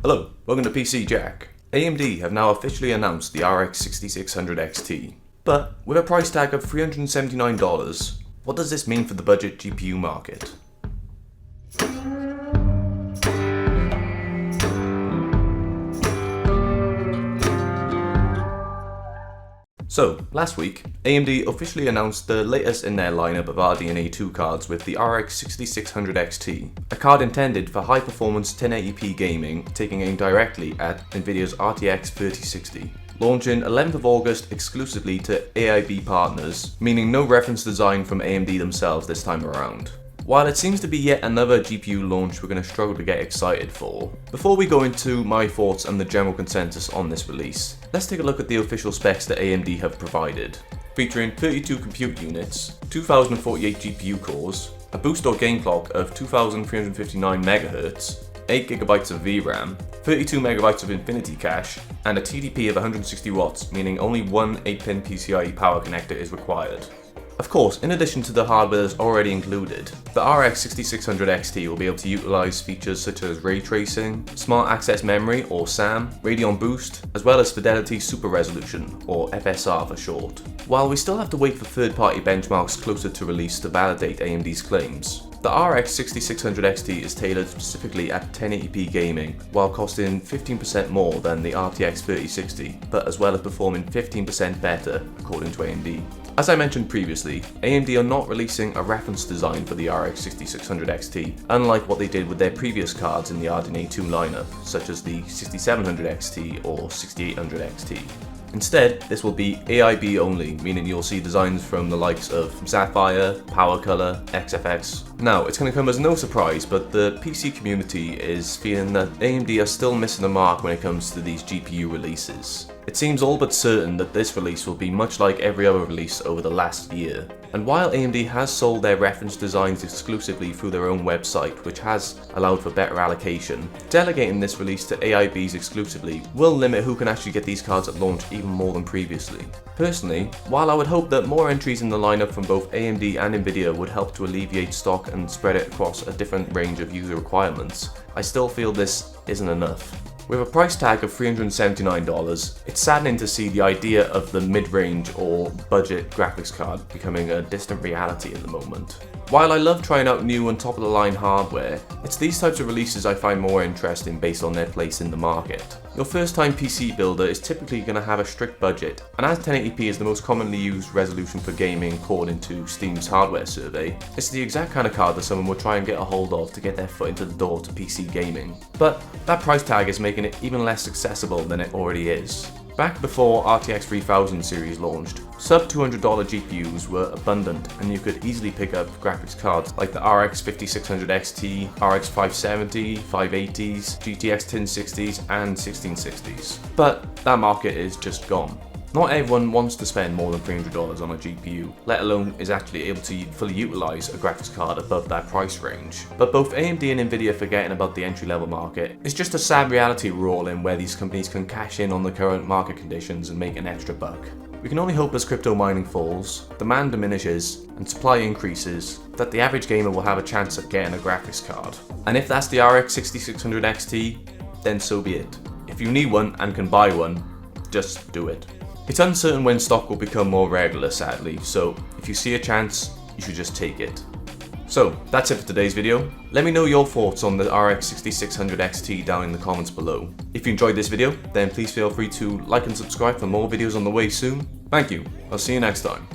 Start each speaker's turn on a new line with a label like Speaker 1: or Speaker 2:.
Speaker 1: Hello, welcome to PC Jack. AMD have now officially announced the RX 6600 XT, but with a price tag of $379, what does this mean for the budget GPU market? So, last week, AMD officially announced the latest in their lineup of RDNA 2 cards with the RX 6600 XT, a card intended for high-performance 1080p gaming, taking aim directly at Nvidia's RTX 3060. Launching 11th of August exclusively to AIB partners, meaning no reference design from AMD themselves this time around. While it seems to be yet another GPU launch we're going to struggle to get excited for, before we go into my thoughts and the general consensus on this release, let's take a look at the official specs that AMD have provided. Featuring 32 compute units, 2048 GPU cores, a boost or gain clock of 2359 MHz, 8GB of VRAM, 32MB of Infinity Cache, and a TDP of 160 watts, meaning only one 8-pin PCIe power connector is required. Of course, in addition to the hardware that's already included, the RX 6600 XT will be able to utilize features such as ray tracing, smart access memory or SAM, Radeon Boost, as well as Fidelity Super Resolution or FSR for short. While we still have to wait for third-party benchmarks closer to release to validate AMD's claims, the RX 6600 XT is tailored specifically at 1080p gaming, while costing 15% more than the RTX 3060, but as well as performing 15% better according to AMD. As I mentioned previously, AMD are not releasing a reference design for the RX 6600 XT, unlike what they did with their previous cards in the RDNA 2 lineup, such as the 6700 XT or 6800 XT. Instead, this will be AIB only, meaning you'll see designs from the likes of Sapphire, PowerColor, XFX. Now, it's going to come as no surprise, but the PC community is feeling that AMD are still missing the mark when it comes to these GPU releases. It seems all but certain that this release will be much like every other release over the last year. And while AMD has sold their reference designs exclusively through their own website, which has allowed for better allocation, delegating this release to AIBs exclusively will limit who can actually get these cards at launch even more than previously. Personally, while I would hope that more entries in the lineup from both AMD and Nvidia would help to alleviate stock and spread it across a different range of user requirements, I still feel this isn't enough. With a price tag of $379, it's saddening to see the idea of the mid-range or budget graphics card becoming a distant reality at the moment. While I love trying out new and top-of-the-line hardware, it's these types of releases I find more interesting based on their place in the market. Your first-time PC builder is typically going to have a strict budget, and as 1080p is the most commonly used resolution for gaming according to Steam's hardware survey, it's the exact kind of card that someone will try and get a hold of to get their foot into the door to PC gaming. But that price tag is making it even less accessible than it already is. Back before RTX 3000 series launched, sub $200 GPUs were abundant and you could easily pick up graphics cards like the RX 5600 XT, RX 570, 580s, GTX 1060s and 1660s. But that market is just gone. Not everyone wants to spend more than $300 on a GPU, let alone is actually able to fully utilize a graphics card above that price range. But both AMD and Nvidia forgetting about the entry-level market. It's just a sad reality we're all in where these companies can cash in on the current market conditions and make an extra buck. We can only hope as crypto mining falls, demand diminishes, and supply increases, that the average gamer will have a chance at getting a graphics card. And if that's the RX 6600 XT, then so be it. If you need one and can buy one, just do it. It's uncertain when stock will become more regular, sadly, so if you see a chance, you should just take it. So, that's it for today's video. Let me know your thoughts on the RX 6600 XT down in the comments below. If you enjoyed this video, then please feel free to like and subscribe for more videos on the way soon. Thank you, I'll see you next time.